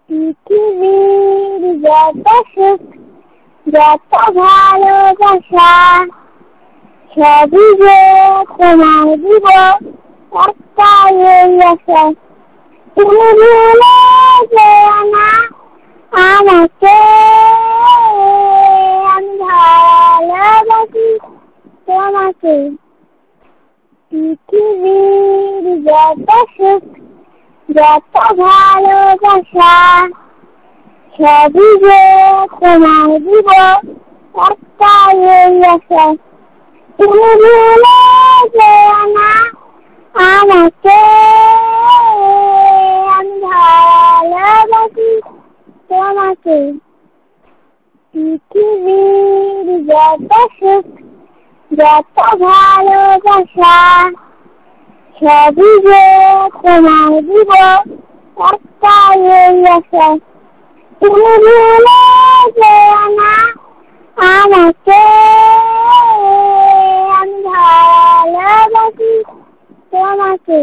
পৃথিবীর যত সুখ যত ভালোবাসা সবই যে তোমায় দিব একটাই এই আশা তুমি ভুলে যেও না আমাকে আমি ভালোবাসি তোমাকে পৃথিবীর যত সুখ যত ভালোবাসা সবই যে তোমায় দিব একটাই এই আশা তুমি ভুলে যেও না আমাকে আমি ভালোবাসি তোমাকে পৃথিবীর যত সুখ যত ভালোবাসা সবই যে তোমায় দিব একটাই এই আশা তুমি ভুলে যেও না আমাকে আমি ভালোবাসি তোমাকে।